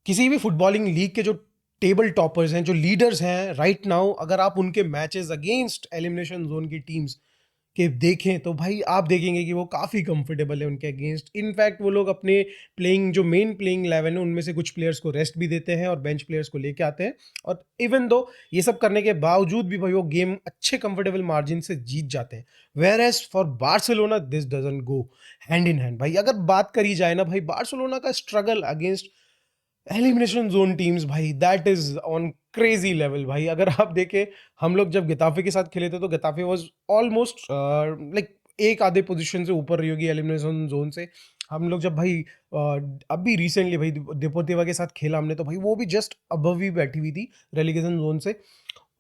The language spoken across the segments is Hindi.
किसी भी फुटबॉलिंग लीग के जो टेबल टॉपर्स हैं, जो लीडर्स हैं राइट नाउ, अगर आप उनके मैचेस अगेंस्ट एलिमिनेशन जोन की टीम्स के देखें तो भाई आप देखेंगे कि वो काफ़ी कंफर्टेबल है उनके अगेंस्ट। इनफैक्ट वो लोग अपने प्लेइंग जो मेन प्लेइंग 11 है उनमें से कुछ प्लेयर्स को रेस्ट भी देते हैं और बेंच प्लेयर्स को लेके आते हैं। और इवन दो ये सब करने के बावजूद भी भाई वो गेम अच्छे कंफर्टेबल मार्जिन से जीत जाते हैं। Whereas for Barcelona this doesn't go hand in hand. भाई अगर बात करी जाए ना भाई, बार्सिलोना का struggle against elimination zone teams भाई, that is on crazy level. भाई अगर आप देखें, हम लोग जब गताफे के साथ खेले थे तो गताफे वाज ऑलमोस्ट लाइक एक आधे पोजीशन से ऊपर रही होगी एलिमिनेशन जोन से। हम लोग जब भाई अभी रिसेंटली भाई देपोर्टिवा के साथ खेला हमने, तो भाई वो भी जस्ट अबव ही बैठी हुई थी रेलिगेशन जोन से,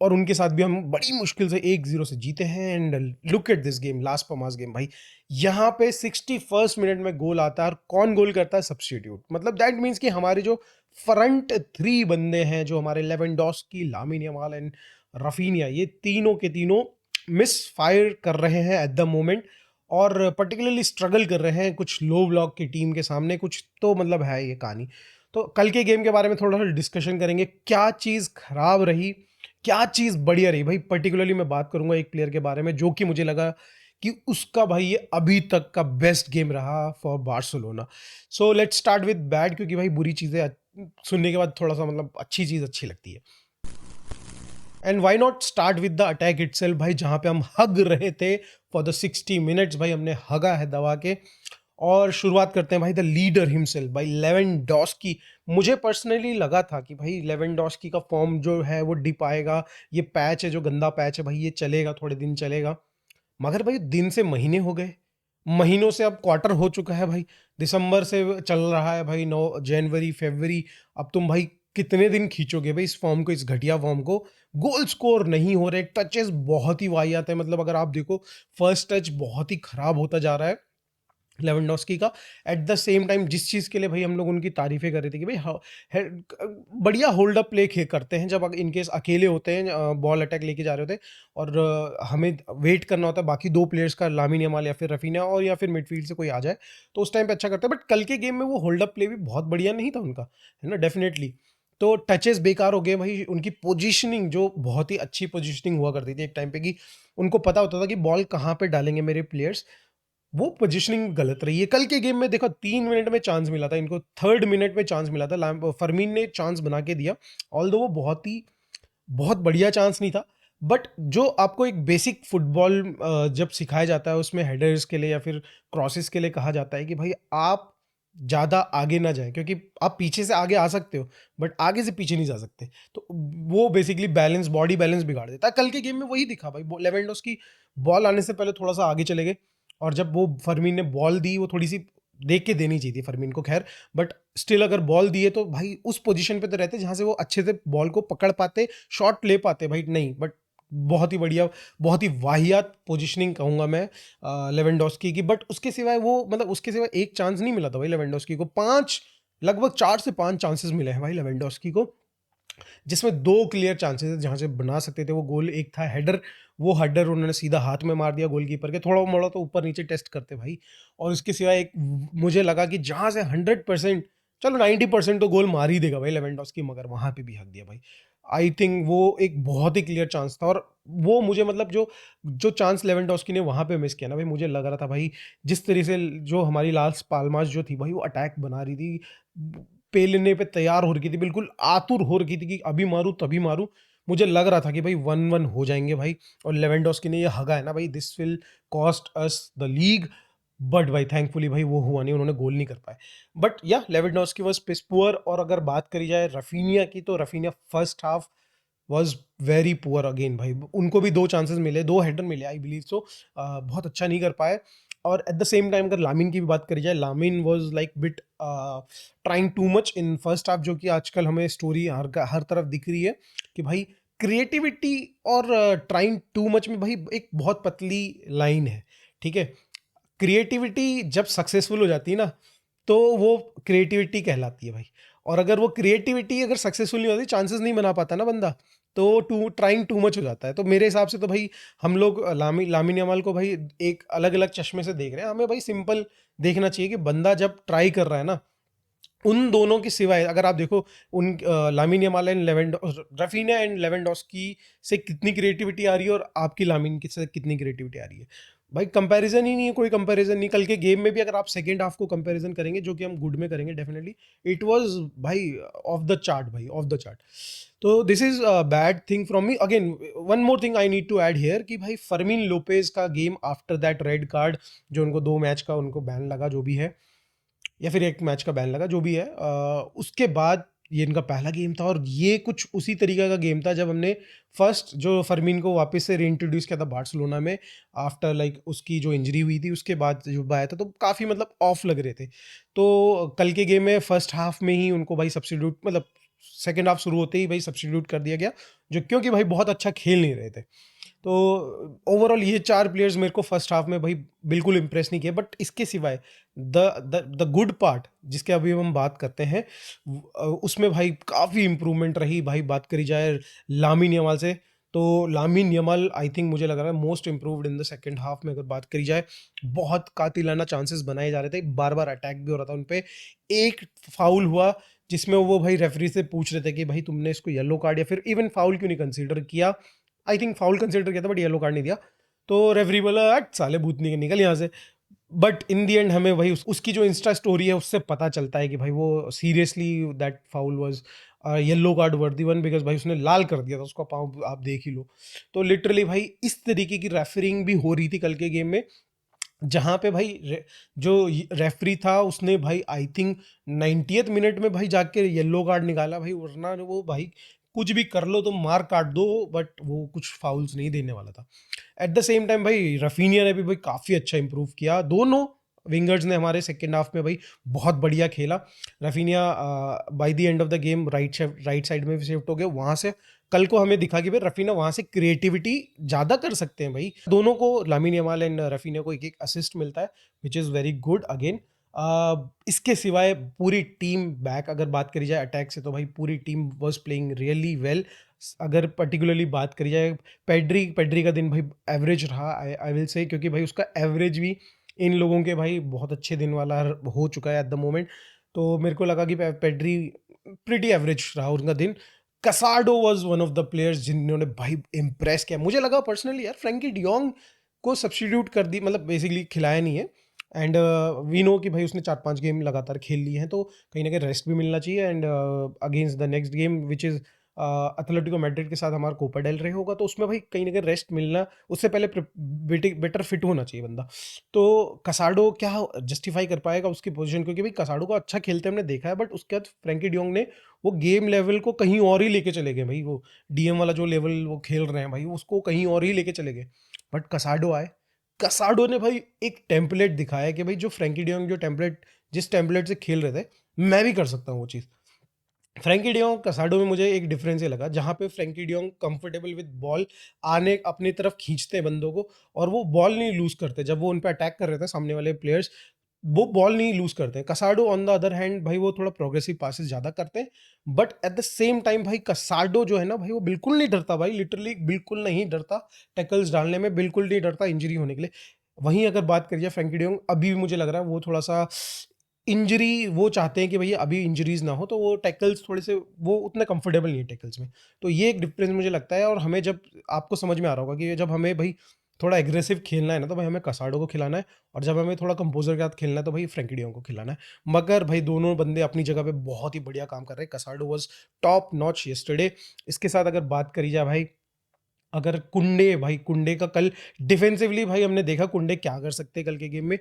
और उनके साथ भी हम बड़ी मुश्किल से 1-0 से जीते हैं। And look at this game, last पमास गेम भाई, यहाँ पे 61st मिनट में गोल आता है, और कौन गोल करता है? सब्स्टिट्यूट। मतलब दैट मीन्स कि हमारे जो फ्रंट थ्री बंदे हैं, जो हमारे Lewandowski, Lamine Yamal and Raphinha, ये तीनों के तीनों मिस फायर कर रहे हैं एट द मोमेंट, और पर्टिकुलरली स्ट्रगल कर रहे हैं कुछ लो ब्लॉक की टीम के सामने। कुछ तो मतलब है ये कहानी। तो कल के गेम के बारे में थोड़ा सा डिस्कशन करेंगे, क्या चीज़ खराब रही, क्या चीज़ बढ़िया रही। भाई पर्टिकुलरली मैं बात करूंगा एक प्लेयर के बारे में जो कि मुझे लगा कि उसका भाई ये अभी तक का बेस्ट गेम रहा for Barcelona. So let's start with bad, क्योंकि भाई बुरी चीज़ें सुनने के बाद थोड़ा सा मतलब अच्छी चीज़ अच्छी लगती है। And why not start with the attack itself भाई, जहाँ पे हम हग रहे थे फॉर द 60 मिनट्स। भाई हमने हगा है दबा के। और शुरुआत करते हैं भाई द लीडर हिमसेल्फ, भाई लेवेंडोस्की। मुझे पर्सनली लगा था कि भाई लेवेंडोस्की का फॉर्म जो है वो डिप आएगा, ये पैच है जो गंदा पैच है भाई, ये चलेगा, थोड़े दिन चलेगा। मगर भाई दिन से महीने हो गए, महीनों से अब क्वार्टर हो चुका है भाई, दिसंबर से चल रहा है भाई, 9 जनवरी फरवरी। अब तुम भाई कितने दिन खींचोगे भाई इस फॉर्म को, इस घटिया फॉर्म को? गोल स्कोर नहीं हो रहे, टचेस बहुत ही वाहियात है। मतलब अगर आप देखो, फर्स्ट टच बहुत ही खराब होता जा रहा है लेवेंडोस्की का। एट द सेम टाइम जिस चीज़ के लिए भाई हम लोग उनकी तारीफें कर रहे थे कि भाई बढ़िया होल्ड अप प्ले करते हैं, जब इनकेस अकेले होते हैं, बॉल अटैक लेके जा रहे होते हैं, और हमें वेट करना होता है बाकी दो प्लेयर्स का, लामिन यमाल या फिर रफीना, और या फिर मिडफील्ड से कोई आ जाए, तो उस टाइम पे अच्छा करते हैं। बट कल के गेम में वो होल्ड अप प्ले भी बहुत बढ़िया नहीं था उनका, है ना, डेफिनेटली। तो टचेस बेकार हो गए भाई। उनकी पोजीशनिंग जो बहुत ही अच्छी पोजीशनिंग हुआ करती थी एक टाइम पे, कि उनको पता होता था कि बॉल कहाँ पे डालेंगे मेरे प्लेयर्स, वो पोजीशनिंग गलत रही है। कल के गेम में देखो 3 मिनट में चांस मिला था इनको, 3rd मिनट में चांस मिला था, फरमीन ने चांस बना के दिया। ऑल्दो वो बहुत बढ़िया चांस नहीं था, बट जो आपको एक बेसिक फुटबॉल जब सिखाया जाता है उसमें हेडर्स के लिए या फिर क्रॉसेस के लिए कहा जाता है कि भाई आप ज़्यादा आगे ना जाएं, क्योंकि आप पीछे से आगे आ सकते हो बट आगे से पीछे नहीं जा सकते। तो वो बेसिकली बैलेंस, बॉडी बैलेंस बिगाड़ देता है। कल के गेम में वही दिखा भाई, लेवेंडोस्की बॉल आने से पहले थोड़ा सा आगे चले गए, और जब वो फरमीन ने बॉल दी, वो थोड़ी सी देख के देनी चाहिए थी फरमीन को, खैर, बट स्टिल अगर बॉल दिए तो भाई उस पोजीशन पे तो रहते जहां से वो अच्छे से बॉल को पकड़ पाते, शॉट ले पाते भाई, नहीं। बट बहुत ही बढ़िया, बहुत ही वाहियात पोजीशनिंग कहूंगा मैं लेवेंडोस्की की। बट उसके सिवाय वो, मतलब उसके सिवाय एक चांस नहीं मिला था भाई लेवेंडोस्की को। लगभग 4 से 5 चांसेस मिले हैं भाई लेवेंडोस्की को, जिसमें दो क्लियर चांसेस है जहां से बना सकते थे वो गोल। एक था हेडर, वो हेडर उन्होंने सीधा हाथ में मार दिया गोलकीपर के, थोड़ा मोड़ा तो ऊपर नीचे टेस्ट करते भाई। और इसके सिवाय एक मुझे लगा कि जहां से 100%, चलो 90% तो गोल मार ही देगा भाई लेवेंडोस्की, मगर वहां पे भी हक दिया भाई। आई थिंक वो एक बहुत ही क्लियर चांस था, और वो मुझे मतलब जो जो चांस लेवेंडोस्की ने वहां पे मिस किया ना भाई, मुझे लग रहा था भाई जिस तरीके से जो हमारी लास्ट पाल्मास जो थी भाई, वो अटैक बना रही थी, पेलने पे तैयार हो रही थी, बिल्कुल आतुर हो रही थी कि अभी मारूं तभी मारूं। मुझे लग रहा था कि भाई 1-1 हो जाएंगे भाई, और लेवेंडोस्की ने ये हगा है ना भाई, this will cost us the league. But भाई थैंकफुली भाई वो हुआ नहीं, उन्होंने गोल नहीं कर पाए। बट या लेवेंडोस्की वाज पिस पुअर। और अगर बात करी जाए रफीनिया की, तो Raphinha first half was very poor again भाई। उनको भी दो चांसेस मिले, दो हेडर मिले आई बिलीव सो, बहुत अच्छा नहीं कर पाए। और एट द सेम टाइम अगर लामिन की भी बात करी जाए, Lamine was like bit trying too much in first half, जो कि आजकल हमें स्टोरी हर तरफ दिख रही है कि भाई क्रिएटिविटी और ट्राइंग टू मच में भाई एक बहुत पतली लाइन है, ठीक है। क्रिएटिविटी जब सक्सेसफुल हो जाती है ना, तो वो क्रिएटिविटी कहलाती है भाई। और अगर वो क्रिएटिविटी अगर सक्सेसफुल नहीं होती, चांसेस नहीं बना पाता ना बंदा, तो ट्राइंग टू मच हो जाता है। तो मेरे हिसाब से तो भाई हम लोग लामिन यमाल को भाई एक अलग अलग चश्मे से देख रहे हैं। हमें भाई सिंपल देखना चाहिए कि बंदा जब ट्राई कर रहा है ना, उन दोनों के सिवाय अगर आप देखो उन Lamine Yamal and Rafina and Lewandowski से कितनी क्रिएटिविटी आ रही है और आपकी लामिन की से कितनी क्रिएटिविटी आ रही है, भाई कंपैरिजन ही नहीं है, कोई कंपैरिजन नहीं। कल के गेम में भी अगर आप सेकेंड हाफ को कंपैरिजन करेंगे, जो कि हम गुड में करेंगे डेफिनेटली, इट वाज भाई ऑफ द चार्ट, भाई ऑफ द चार्ट। तो this is a bad thing from me. Again one more thing I need to add here कि भाई फर्मिन लोपेज का game after that red card, जो उनको 2 मैच का उनको बैन लगा जो भी है, या फिर 1 मैच का बैन लगा जो भी है, उसके बाद ये इनका पहला गेम था, और ये कुछ उसी तरीके का गेम था जब हमने फर्स्ट जो फर्मीन को वापस से रीइंट्रोड्यूस किया था बार्सिलोना में, आफ्टर लाइक उसकी जो इंजरी हुई थी उसके बाद जो आया था, तो काफ़ी मतलब ऑफ लग रहे थे। तो कल के गेम में फर्स्ट हाफ में ही उनको भाई सब्स्टिट्यूट, मतलब सेकेंड हाफ शुरू होते ही भाई सब्स्टिट्यूट कर दिया गया, जो क्योंकि भाई बहुत अच्छा खेल नहीं रहे थे। तो ओवरऑल ये 4 प्लेयर्स मेरे को फर्स्ट हाफ में भाई बिल्कुल इंप्रेस नहीं किए। बट इसके सिवाय द गुड पार्ट जिसके अभी हम बात करते हैं, उसमें भाई काफ़ी इम्प्रूवमेंट रही। भाई बात करी जाए लामिन यमाल से, तो लामिन यमाल आई थिंक मुझे लग रहा है most improved in the second half में। अगर बात करी जाए, बहुत कातिलाना चांसेस बनाए जा रहे थे, बार बार अटैक भी हो रहा था उन पे। एक फाउल हुआ जिसमें वो भाई रेफरी से पूछ रहे थे कि भाई तुमने इसको येलो कार्ड या फिर इवन फाउल क्यों नहीं कंसीडर किया। आई थिंक फाउल कंसिडर किया था बट येलो कार्ड नहीं दिया। तो रेफरी बोला हट साले भूतनी, निकल यहाँ से। बट इन दी एंड हमें वही उसकी जो इंस्टा स्टोरी है उससे पता चलता है कि भाई वो seriously that foul was yellow card वर्दी वन, बिकॉज भाई उसने लाल कर दिया था उसका पाँव, आप देख ही लो। तो लिटरली भाई इस तरीके की रेफरिंग भी हो रही थी कल के गेम में, जहाँ पे भाई जो रेफरी था उसने भाई आई थिंक 90th मिनट में भाई जाके येलो कार्ड निकाला भाई, वरना वो भाई कुछ भी कर लो तो मार काट दो, बट वो कुछ फाउल्स नहीं देने वाला था। एट द सेम टाइम भाई रफीनिया ने भी भाई काफ़ी अच्छा इंप्रूव किया। दोनों विंगर्स ने हमारे सेकेंड हाफ में भाई बहुत बढ़िया खेला। Raphinha by the end of the game right side में भी शिफ्ट हो गया वहाँ से। कल को हमें दिखा कि भाई रफीना वहाँ से क्रिएटिविटी ज़्यादा कर सकते हैं भाई। दोनों को, लामिन यमाल एंड रफीना को एक एक असिस्ट मिलता है, which is very good again. इसके सिवाय पूरी टीम बैक, अगर बात करी जाए अटैक से, तो भाई पूरी team was playing really well. अगर पर्टिकुलरली बात करी जाए पेड्री का दिन भाई एवरेज रहा, आई विल से, क्योंकि भाई उसका एवरेज भी इन लोगों के भाई बहुत अच्छे दिन वाला हो चुका है एट द मोमेंट। तो मेरे को लगा कि पेड्री प्रिटी एवरेज रहा उनका दिन। कसाडो was one of the players जिन्होंने भाई इम्प्रेस किया। मुझे लगा पर्सनली यार फ्रैंकी डियोंग को सब्स्टिट्यूट कर दी, मतलब बेसिकली खिलाया नहीं है। एंड वी नो कि भाई उसने 4-5 गेम लगातार खेल लिए हैं, तो कहीं ना कहीं रेस्ट भी मिलना चाहिए। And against the next game which is Atletico Madrid के साथ हमारा कोपा डेल रे होगा, तो उसमें भाई कहीं ना कहीं रेस्ट मिलना, उससे पहले बेटर फिट होना चाहिए बंदा। तो कसाडो क्या जस्टिफाई कर पाएगा उसकी पोजीशन, क्योंकि भाई कसाडो को अच्छा खेलते हमने देखा है, बट उसके बाद फ्रैंकी डियोंग ने वो गेम लेवल को कहीं और ही लेके चले गए भाई। वो डीएम वाला जो लेवल वो खेल रहे हैं भाई, उसको कहीं और ही लेके चले गए। बट कसाडो आए, कसाडो ने भाई एक टेम्पलेट दिखाया कि भाई जो फ्रैंकी डियोंग जो टेम्पलेट जिस टेम्पलेट से खेल रहे थे, मैं भी कर सकता हूँ वो चीज़। फ्रैंकी डियोंग कसाडो में मुझे एक डिफरेंस ये लगा, जहाँ पे Frenkie de Jong comfortable with ball आने अपनी तरफ खींचते हैं बंदों को, और वो बॉल नहीं लूज करते जब वो उन पे अटैक कर रहे थे सामने वाले प्लेयर्स, वो बॉल नहीं लूज करते हैं। कसाडो ऑन द अदर हैंड भाई वो थोड़ा प्रोग्रेसिव पासेस ज़्यादा करते हैं, but at the same time भाई कसाडो जो है ना भाई वो बिल्कुल नहीं डरता भाई, लिटरली बिल्कुल नहीं डरता टैकल्स डालने में, बिल्कुल नहीं डरता इंजरी होने के लिए। वहीं अगर बात करिए फ्रैंकी डियोंग, अभी भी मुझे लग रहा है वो थोड़ा सा इंजरी, वो चाहते हैं कि भैया अभी इंजरीज ना हो, तो वो टैकल्स थोड़े से वो उतने कंफर्टेबल नहीं है टैकल्स में। तो ये एक डिफरेंस मुझे लगता है। और हमें जब आपको समझ में आ रहा होगा कि जब हमें भाई थोड़ा एग्रेसिव खेलना है ना, तो भाई हमें कसाडो को खिलाना है, और जब हमें थोड़ा कंपोजर के साथ खेलना है तो भाई फ्रैंकी डियोंग को खिलाना है। मगर भाई दोनों बंदे अपनी जगह पे बहुत ही बढ़िया काम कर रहे हैं। कसाडो वाज टॉप नॉच यस्टरडे। इसके साथ अगर बात करी जाए भाई, अगर कुंडे का कल डिफेंसिवली भाई हमने देखा कुंडे क्या कर सकते हैं कल के गेम में।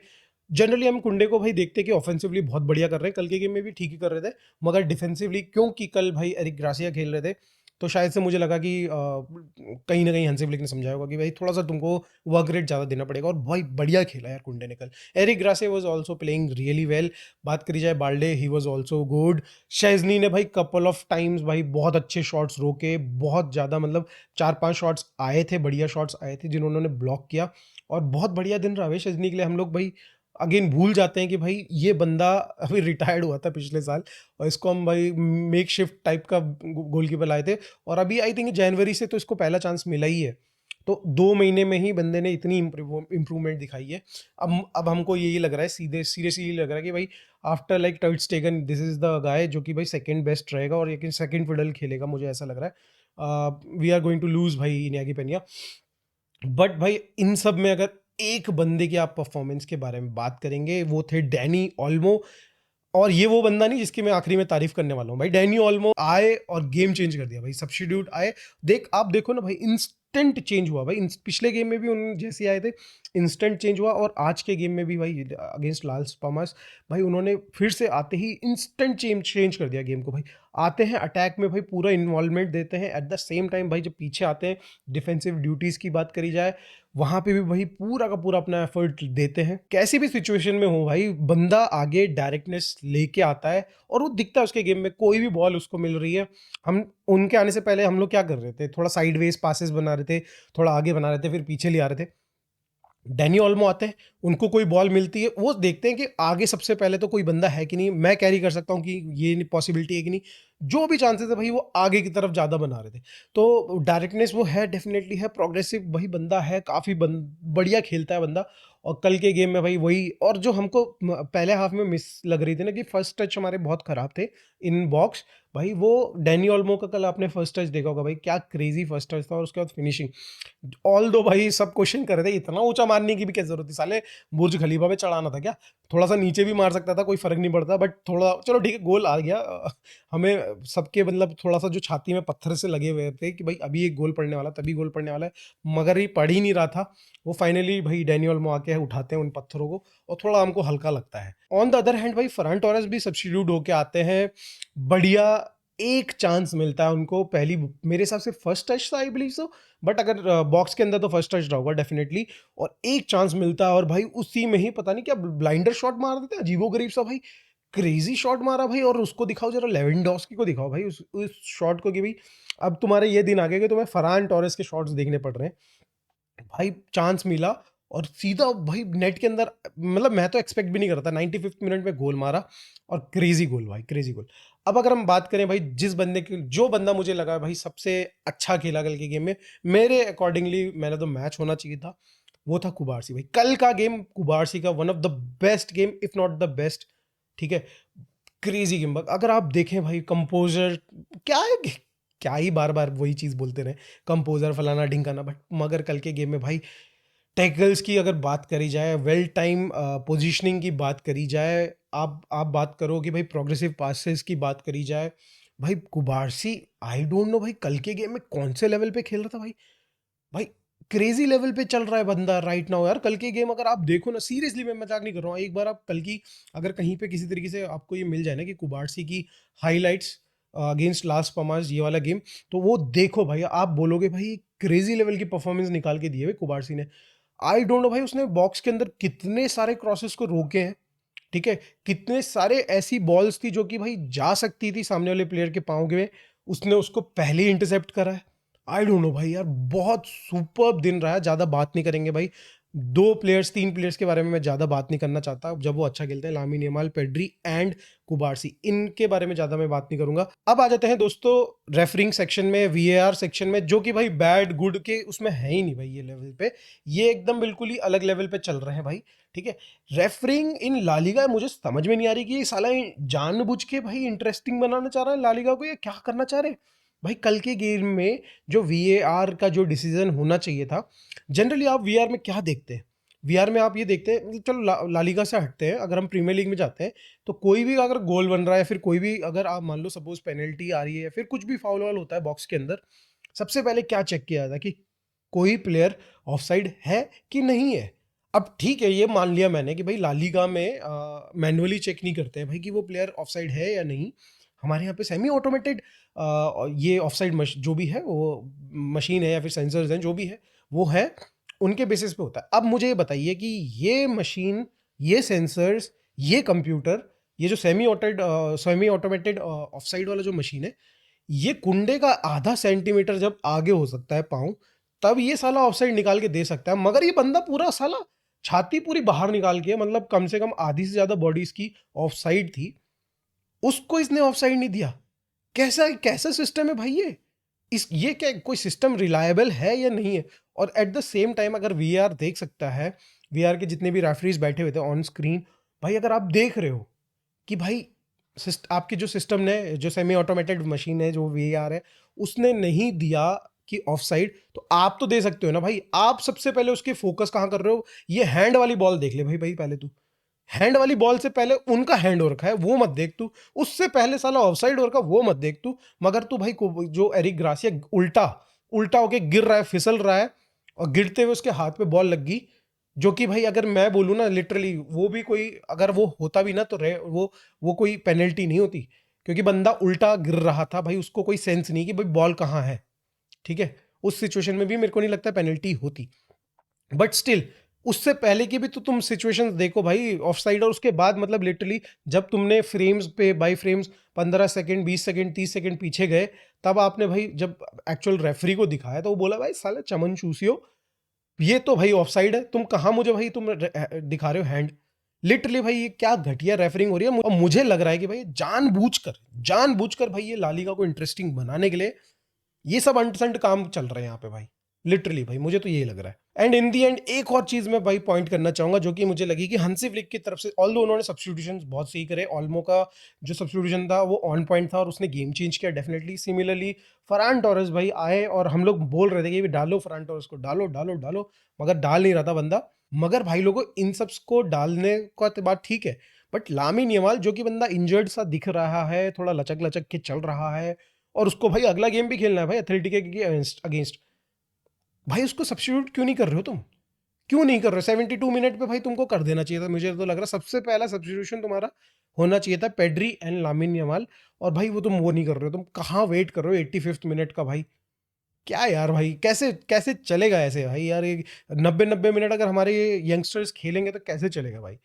जनरली हम कुंडे को भाई देखते हैं कि ऑफेंसिवली बहुत बढ़िया कर रहे हैं, कल के गेम में भी ठीक ही कर रहे थे, मगर डिफेंसिवली क्योंकि कल भाई एरिक ग्रासिया खेल रहे थे, तो शायद से मुझे लगा कि कहीं ना कहीं हंसी फ्लिक ने समझाया होगा कि भाई थोड़ा सा तुमको वर्क रेट ज़्यादा देना पड़ेगा। और भाई बढ़िया खेला यार कुंडे ने कल। Eric Garcia was also playing really well. बात करी जाए Balde, he was also good. Szczesny ने भाई कपल ऑफ टाइम्स भाई बहुत अच्छे शॉट्स रोके, बहुत ज़्यादा, मतलब 4-5 शॉट्स आए थे, बढ़िया शॉट्स आए थे जिन्होंने उन्होंने ब्लॉक किया। और बहुत बढ़िया दिन रहा शेजनी के लिए। हम लोग भाई अगेन भूल जाते हैं कि भाई ये बंदा अभी रिटायर्ड हुआ था पिछले साल, और इसको हम भाई मेक शिफ्ट टाइप का गोलकीपर लाए थे, और अभी आई थिंक जनवरी से तो इसको पहला चांस मिला ही है। तो 2 महीने में ही बंदे ने इतनी इम्प्रूवमेंट दिखाई है। अब हमको यही लग रहा है, सीरियसली यही लग रहा है कि भाई after like ter Stegen this is the guy जो कि भाई सेकंड बेस्ट रहेगा और लेकिन सेकंड फिडल खेलेगा, मुझे ऐसा लग रहा है। We are going to lose भाई इनियागी पेनिया। बट भाई इन सब में अगर एक बंदे की आप परफॉर्मेंस के बारे में बात करेंगे, वो थे डैनी ओल्मो। और ये वो बंदा नहीं जिसकी मैं आखिरी में तारीफ करने वाला हूँ भाई। डैनी ओल्मो आए और गेम चेंज कर दिया भाई, सब्स्टिट्यूट आए। आप देखो ना भाई, इंस्टेंट चेंज हुआ भाई। पिछले गेम में भी उन जैसे आए थे, इंस्टेंट चेंज हुआ। और आज के गेम में भी भाई अगेंस्ट लाल्स पामास भाई उन्होंने फिर से आते ही इंस्टेंट चेंज कर दिया गेम को भाई। आते हैं अटैक में भाई, पूरा इन्वॉल्वमेंट देते हैं। एट द सेम टाइम भाई जब पीछे आते हैं, डिफेंसिव ड्यूटीज़ की बात करी जाए, वहां पे भी भाई पूरा का पूरा अपना एफर्ट देते हैं। कैसी भी सिचुएशन में हो भाई, बंदा आगे डायरेक्टनेस लेके आता है और वो दिखता है उसके गेम में। कोई भी बॉल उसको मिल रही है, हम उनके आने से पहले हम लोग क्या कर रहे थे, थोड़ा साइडवेज पासेस बना रहे थे, थोड़ा आगे बना रहे थे, फिर पीछे ले आ रहे थे। डैनी ओल्मो आते हैं, उनको कोई बॉल मिलती है, वो देखते हैं कि आगे सबसे पहले तो कोई बंदा है कि नहीं, मैं कैरी कर सकता हूँ कि ये पॉसिबिलिटी है कि नहीं। जो भी चांसेस है भाई वो आगे की तरफ ज़्यादा बना रहे थे। तो डायरेक्टनेस वो है, डेफिनेटली है, प्रोग्रेसिव वही बंदा है, काफ़ी बढ़िया खेलता है बंदा। और कल के गेम में भाई वही, और जो हमको पहले हाफ में मिस लग रही थी ना कि फर्स्ट टच हमारे बहुत ख़राब थे इन बॉक्स, भाई वो डैनी ओल्मो का कल आपने फर्स्ट टच देखा होगा भाई, क्या क्रेजी फर्स्ट टच था। और उसके बाद फिनिशिंग, ऑल दो भाई सब क्वेश्चन कर रहे थे, इतना ऊंचा मारने की भी क्या जरूरत थी, साले बुर्ज खलीफा पे चढ़ाना था क्या? थोड़ा सा नीचे भी मार सकता था, कोई फर्क नहीं पड़ता। बट थोड़ा चलो ठीक है, गोल आ गया। हमें सबके मतलब थोड़ा सा जो छाती में पत्थर से लगे हुए थे कि भाई अभी एक गोल पड़ने वाला, तभी गोल पड़ने वाला है, मगर ये पड़ ही नहीं रहा था। वो फाइनली भाई डैनी ओल्मो आके उठाते हैं उन पत्थरों को, और थोड़ा हमको हल्का लगता है। ऑन द अदर हैंड भाई फरहान टोरेस भी सब्स्टिट्यूट होके आते हैं, बढ़िया। एक चांस मिलता है उनको, पहली मेरे हिसाब से फर्स्ट टच था आई बिलीव सो, बट अगर बॉक्स के अंदर तो फर्स्ट टच होगा डेफिनेटली। और एक चांस मिलता है और भाई उसी में ही पता नहीं क्या ब्लाइंडर शॉट मार देते हैं, अजीबो गरीब सा भाई, क्रेजी शॉट मारा भाई। और उसको दिखाओ जरा, लेवेंडोस्की को दिखाओ भाई उस शॉट को कि भाई अब तुम्हारे ये दिन आ गए कि तुम्हें फरहान टोरेस के शॉट्स देखने पड़ रहे हैं। भाई चांस मिला और सीधा भाई नेट के अंदर, मतलब मैं तो एक्सपेक्ट भी नहीं करता, 95th मिनट में गोल मारा और क्रेजी गोल भाई, क्रेजी गोल। अब अगर हम बात करें भाई जिस बंदे की, जो बंदा मुझे लगा भाई सबसे अच्छा खेला कल के गेम में, मेरे अकॉर्डिंगली मैंने तो मैच होना चाहिए था, वो था कुबारसी भाई। कल का गेम कुबारसी का one of the best game, if not the best. ठीक है, क्रेजी गेम। अगर आप देखें भाई, कंपोजर क्या है, क्या ही बार बार वही चीज़ बोलते रहे, कंपोजर फलाना ढिंकाना, बट मगर कल के गेम में भाई टैकल्स की अगर बात करी जाए, वेल टाइम पोजीशनिंग की बात करी जाए, आप बात करो कि भाई प्रोग्रेसिव पासेस की बात करी जाए, भाई कुबारसी, आई डोंट नो भाई कल के गेम में कौन से लेवल पे खेल रहा था भाई। भाई क्रेजी लेवल पे चल रहा है बंदा राइट नाउ यार। कल के गेम अगर आप देखो ना, सीरियसली मैं मजाक नहीं कर रहा हूँ, एक बार आप कल की अगर कहीं पे किसी तरीके से आपको ये मिल जाए ना कि कुबारसी की हाईलाइट्स अगेंस्ट लास्ट पमास, ये वाला गेम, तो वो देखो भाई, आप बोलोगे भाई क्रेजी लेवल की परफॉर्मेंस निकाल के दी है भाई कुबारसी ने। आई डोंट नो भाई उसने बॉक्स के अंदर कितने सारे क्रॉसेस को रोके हैं। ठीक है, कितने सारे ऐसी बॉल्स थी जो कि भाई जा सकती थी सामने वाले प्लेयर के पाँव में, उसने उसको पहले ही इंटरसेप्ट करा है। आई डोंट नो भाई यार, बहुत सुपर्ब दिन रहा है। ज़्यादा बात नहीं करेंगे भाई, 2 प्लेयर्स 3 प्लेयर्स के बारे में मैं ज़्यादा बात नहीं करना चाहता जब वो अच्छा खेलते हैं, लामिन यमाल, पेड्री एंड कुबारसी, इनके बारे में ज़्यादा मैं बात नहीं करूंगा। अब आ जाते हैं दोस्तों रेफरिंग सेक्शन में, वीएआर सेक्शन में, जो कि भाई बैड गुड के उसमें है ही नहीं भाई ये लेवल पे, ये एकदम बिल्कुल ही अलग लेवल पे चल रहे हैं भाई। ठीक है, रेफरिंग इन लालिगा मुझे समझ में नहीं आ रही कि ये साला जानबूझ के भाई इंटरेस्टिंग बनाना चाह रहा है लालिगा को, या क्या करना चाह रहे हैं भाई। कल के गेम में जो वीएआर का जो डिसीजन होना चाहिए था, जनरली आप वीआर में क्या देखते हैं, वीआर में आप ये देखते हैं, चलो लालिगा से हटते हैं, अगर हम प्रीमियर लीग में जाते हैं तो कोई भी अगर गोल बन रहा है, फिर कोई भी अगर आप मान लो सपोज पेनल्टी आ रही है, फिर कुछ भी फाउल वाल होता है बॉक्स के अंदर, सबसे पहले क्या चेक किया जाता है कि कोई प्लेयर ऑफसाइड है कि नहीं है। अब ठीक है, ये मान लिया मैंने कि भाई लालिगा में मैनुअली चेक नहीं करते हैं भाई कि वो प्लेयर ऑफसाइड है या नहीं। हमारे यहाँ पे सेमी ऑटोमेटेड ये ऑफसाइड जो भी है वो मशीन है या फिर सेंसर्स हैं जो भी है वो है, उनके बेसिस पे होता है। अब मुझे ये बताइए कि ये मशीन, ये सेंसर्स, ये कंप्यूटर, ये जो सेमी ऑटोमेटेड ऑफसाइड वाला जो मशीन है, ये कुंडे का आधा सेंटीमीटर जब आगे हो सकता है पाँव, तब ये साला ऑफसाइड निकाल के दे सकता है, मगर ये बंदा पूरा साला छाती पूरी बाहर निकाल के, मतलब कम से कम आधी से ज्यादा बॉडी इसकी ऑफसाइड थी, उसको इसने ऑफसाइड नहीं दिया। कैसा कैसा सिस्टम है भाई ये? इस ये क्या कोई सिस्टम रिलायबल है या नहीं है? और एट द सेम टाइम अगर वीआर देख सकता है, वीआर के जितने भी रेफरीज बैठे हुए थे ऑन स्क्रीन, भाई अगर आप देख रहे हो कि भाई आपके जो सिस्टम ने, जो सेमी ऑटोमेटेड मशीन है जो वीआर है, उसने नहीं दिया कि ऑफ साइड, तो आप तो दे सकते हो ना भाई। आप सबसे पहले उसके फोकस कहाँ कर रहे हो? ये हैंड वाली बॉल देख ले भाई, पहले तू हैंड वाली बॉल से पहले उनका हैंड हो रखा है, वो मत देख तू। उससे पहले साला ऑफसाइड हो रखा, वो मत देख तू। मगर तू भाई जो एरिक ग्रासिया उल्टा उल्टा होके गिर रहा है, फिसल रहा है, और गिरते हुए उसके हाथ पे बॉल लग गई, जो कि भाई अगर मैं बोलूँ ना लिटरली, वो भी कोई अगर वो होता भी ना तो वो कोई पेनल्टी नहीं होती, क्योंकि बंदा उल्टा गिर रहा था भाई, उसको कोई सेंस नहीं कि भाई बॉल कहाँ है। ठीक है, उस सिचुएशन में भी मेरे को नहीं लगता पेनल्टी होती, बट स्टिल उससे पहले की भी तो तुम सिचुएशंस देखो भाई ऑफ साइड, और उसके बाद मतलब लिटरली जब तुमने फ्रेम्स पे by frames 15 second, 20 second, 30 second पीछे गए, तब आपने भाई जब एक्चुअल रेफरी को दिखाया तो वो बोला भाई साले चमन चूसियो, ये तो भाई ऑफ साइड है, तुम कहाँ मुझे भाई तुम दिखा रहे हो हैंड। लिटरली भाई ये क्या घटिया रेफरिंग हो रही है। और मुझे लग रहा है कि भाई जानबूझकर भाई ये लालिगा को इंटरेस्टिंग बनाने के लिए ये सब अंटसंट काम चल रहे हैं यहाँ पे भाई। लिटरली भाई मुझे तो यही लग रहा है। एंड इन दी एंड एक और चीज मैं भाई पॉइंट करना चाहूंगा, जो कि मुझे लगी कि हंसी फ्लिक की तरफ से, ऑल्दो उन्होंने सब्स्टिट्यूशन बहुत सही करे, ऑल्मो का जो सब्स्टिट्यूशन था वो ऑन पॉइंट था और उसने गेम चेंज किया डेफिनेटली। सिमिलरली फरहान टोरेस भाई आए और हम लोग बोल रहे थे कि डालो फरहान टोरेस को, डालो डालो डालो, मगर डाल नहीं रहा था बंदा। मगर भाई लोगों इन सब को डालने का तो बात ठीक है, बट लामिन यमाल जो कि बंदा इंजर्ड सा दिख रहा है, थोड़ा लचक लचक के चल रहा है, और उसको भाई अगला गेम भी खेलना है भाई एथलेटिक के अगेंस्ट, भाई उसको सब्स्टिट्यूट क्यों नहीं कर रहे हो तुम? क्यों नहीं कर रहे हो? 72 मिनट पे भाई तुमको कर देना चाहिए था। मुझे तो लग रहा सबसे पहला सब्स्टिट्यूशन तुम्हारा होना चाहिए था पेड्री एंड लामिन यमाल, और भाई वो तुम वो नहीं कर रहे हो। तुम कहाँ वेट कर रहे हो 85th मिनट का भाई? क्या यार भाई, कैसे कैसे चलेगा ऐसे भाई यार? ये 90 मिनट अगर हमारे यंगस्टर्स खेलेंगे तो कैसे चलेगा भाई?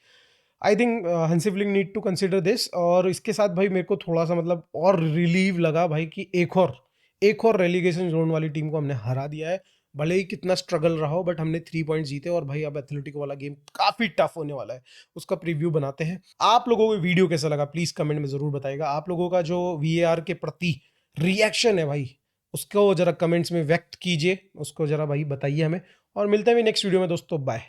I think Hansi Flick need to consider this. और इसके साथ भाई मेरे को थोड़ा सा मतलब और रिलीव लगा भाई कि एक और रेलीगेशन जोन वाली टीम को हमने हरा दिया है। भले ही कितना स्ट्रगल रहा हो, बट हमने 3 पॉइंट जीते, और भाई अब एथलेटिको वाला गेम काफी टफ होने वाला है, उसका प्रीव्यू बनाते हैं। आप लोगों को वीडियो कैसा लगा प्लीज कमेंट में जरूर बताइएगा। आप लोगों का जो वीएआर के प्रति रिएक्शन है भाई, उसको जरा कमेंट्स में व्यक्त कीजिए, उसको जरा भाई बताइए हमें। और मिलते हैं नेक्स्ट वीडियो में दोस्तों, बाय।